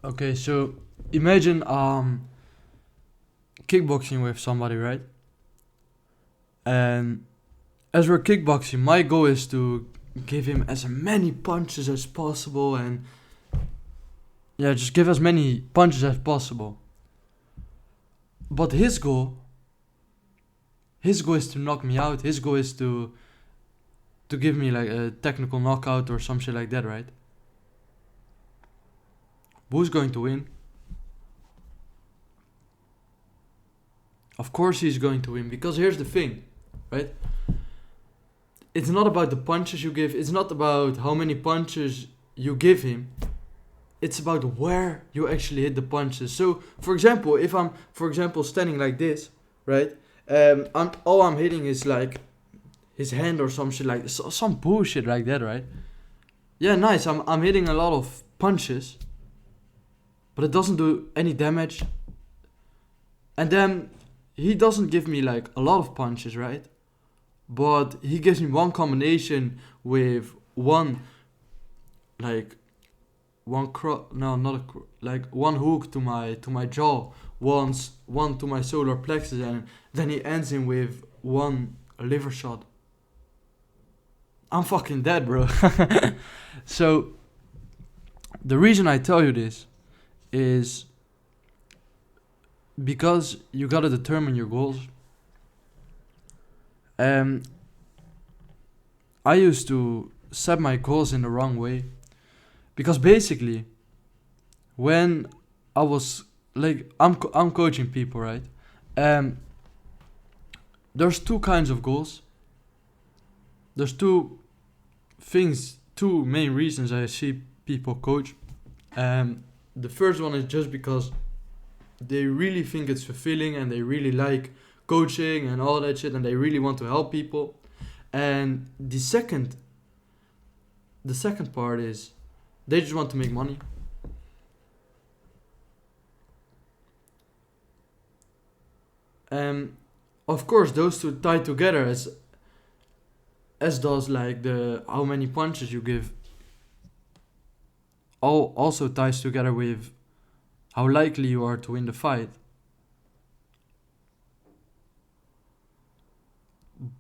Okay, so imagine kickboxing with somebody, right? And as we're kickboxing, my goal is to give him as many punches as possible, and yeah, just give as many punches as possible. But his goal is to knock me out. His goal is to give me like a technical knockout or some shit like that, right? Who's going to win? Of course he's going to win, because here's the thing, right? It's not about the punches you give, it's not about how many punches you give him. It's about where you actually hit the punches. So, for example, if I'm, for example, standing like this, right? All I'm hitting is like his hand or some shit like some bullshit like that, right? Yeah, nice. I'm hitting a lot of punches, but it doesn't do any damage. And then he doesn't give me like a lot of punches, right? But he gives me one combination with one like no, not like one hook to my jaw, one to my solar plexus, and then he ends in with one liver shot. I'm fucking dead, bro. So the reason I tell you this is because you gotta determine your goals. Um, I used to set my goals in the wrong way, because basically, when I was like, I'm coaching people, right? Um, there's two kinds of goals. There's two main reasons I see people coach. The first one is just because they really think it's fulfilling and they really like coaching and all that shit, and they really want to help people. And the second part is they just want to make money. Um, of course, those two tie together, as does like the how many punches you give. All also ties together with how likely you are to win the fight.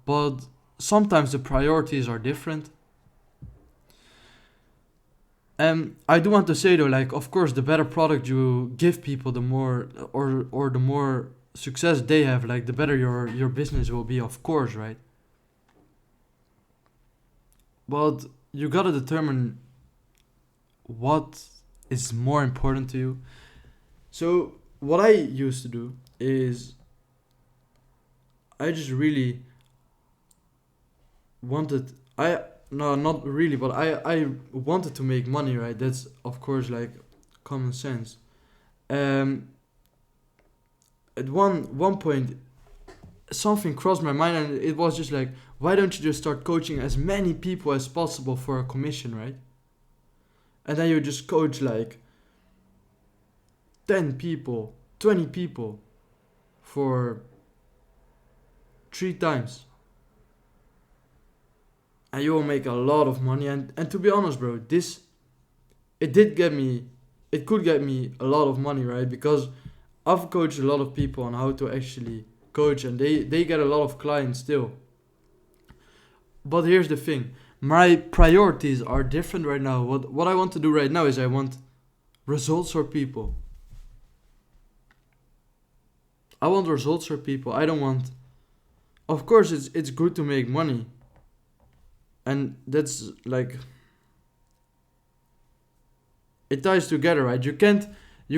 But sometimes the priorities are different. I do want to say though, like, of course, the better product you give people, the more, or the more success they have, like the better your business will be, of course, right? But you gotta determine what is more important to you. So what I used to do is I just really wanted I no, not really, but I wanted to make money, right? That's of course like common sense. Um, at one point, something crossed my mind, and it was just like, why don't you just start coaching as many people as possible for a commission, right? And then you just coach like 10 people, 20 people for 3 times, and you will make a lot of money. And to be honest, bro, this it did get me, it could get me a lot of money, right? Because I've coached a lot of people on how to actually coach, and they get a lot of clients still. But here's the thing, my priorities are different right now. What I want to do right now is I want results for people. I want results for people. I don't want. Of course, it's good to make money, and that's like it ties together, right? You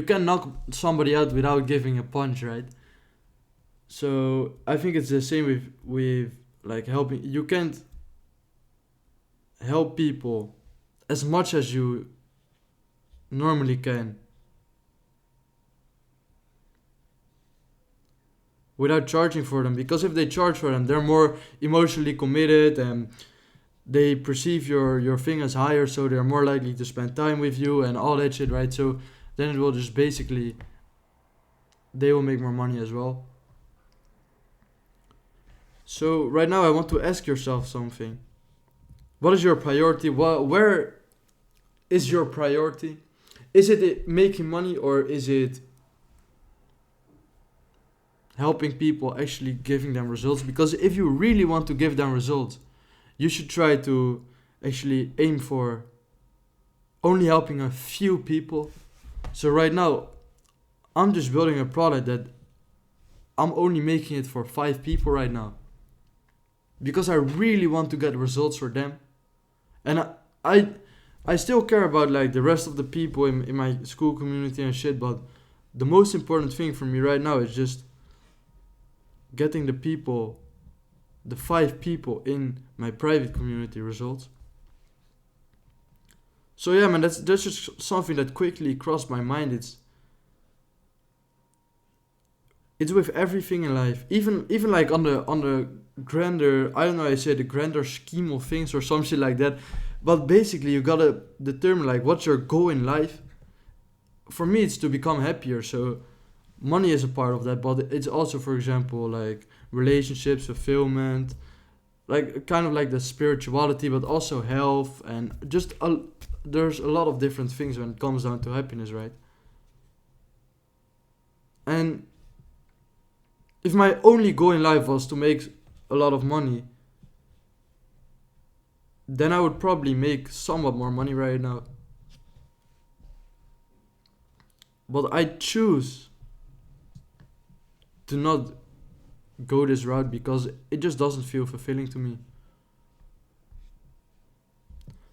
can knock somebody out without giving a punch, right? So I think it's the same with like helping. You can't help people as much as you normally can without charging for them, because if they charge for them, they're more emotionally committed, and they perceive your thing as higher, so they're more likely to spend time with you and all that shit, right? So then it will just basically, they will make more money as well. So right now I want to ask yourself something. What is your priority? Where is your priority? Is it making money, or is it helping people, actually giving them results? Because if you really want to give them results, you should try to actually aim for only helping a few people. So right now, I'm just building a product that I'm only making it for 5 people right now, because I really want to get results for them. And I still care about like the rest of the people in my school community and shit, but the most important thing for me right now is just getting the people, the 5 people in my private community results. So yeah, man, that's just something that quickly crossed my mind. It's with everything in life, even like on the grander, I don't know, I say the grander scheme of things or some shit like that. But basically, you gotta determine like what's your goal in life. For me, it's to become happier. So money is a part of that, but it's also, for example, like relationships, fulfillment, like kind of like the spirituality, but also health, and just there's a lot of different things when it comes down to happiness, right? And if my only goal in life was to make a lot of money, then I would probably make somewhat more money right now. But I choose to not go this route because it just doesn't feel fulfilling to me.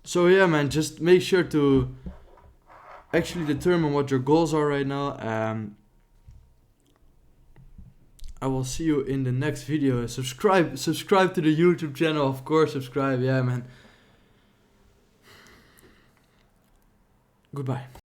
So yeah, man, just make sure to actually determine what your goals are right now. I will see you in the next video. Subscribe to the YouTube channel, of course. Subscribe, yeah, man. Goodbye.